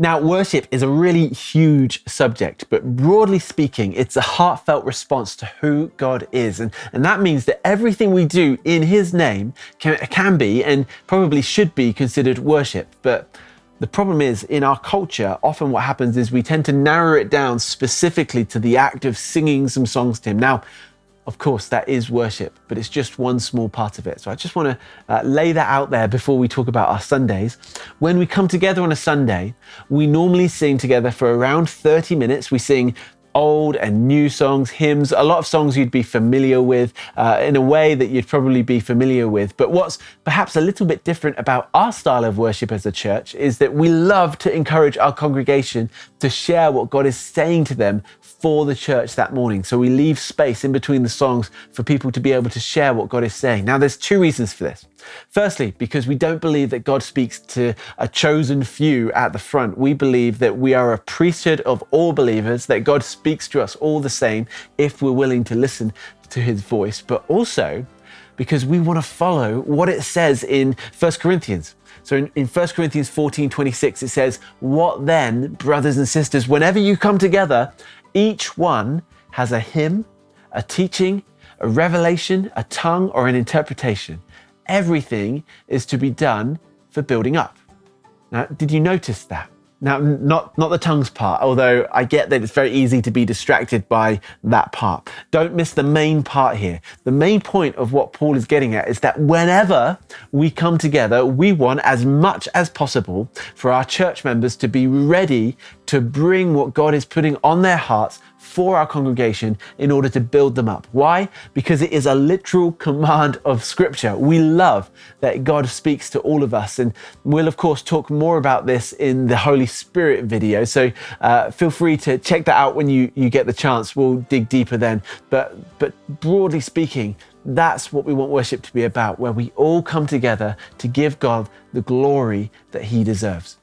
Now, worship is a really huge subject, but broadly speaking, it's a heartfelt response to who God is. And that means that everything we do in His name can be and probably should be considered worship. But the problem is, in our culture, often what happens is we tend to narrow it down specifically to the act of singing some songs to Him. Now, of course, that is worship, but it's just one small part of it. So I just want to lay that out there before we talk about our Sundays. When we come together on a Sunday, we normally sing together for around 30 minutes. We sing old and new songs, hymns, a lot of songs you'd be familiar with in a way that you'd probably be familiar with. But what's perhaps a little bit different about our style of worship as a church is that we love to encourage our congregation to share what God is saying to them for the church that morning. So we leave space in between the songs for people to be able to share what God is saying. Now, there's two reasons for this. Firstly, because we don't believe that God speaks to a chosen few at the front. We believe that we are a priesthood of all believers, that God speaks to us all the same if we're willing to listen to His voice, but also because we want to follow what it says in 1 Corinthians. So in 1 Corinthians 14:26, it says, "What then, brothers and sisters, whenever you come together, each one has a hymn, a teaching, a revelation, a tongue, or an interpretation. Everything is to be done for building up." Now, did you notice that? Now, not the tongues part, although I get that it's very easy to be distracted by that part. Don't miss the main part here. The main point of what Paul is getting at is that whenever we come together, we want as much as possible for our church members to be ready to bring what God is putting on their hearts for our congregation in order to build them up. Why? Because it is a literal command of Scripture. We love that God speaks to all of us, and we'll of course talk more about this in the Holy Spirit video, so feel free to check that out when you get the chance. We'll dig deeper then, but broadly speaking, that's what we want worship to be about, where we all come together to give God the glory that He deserves.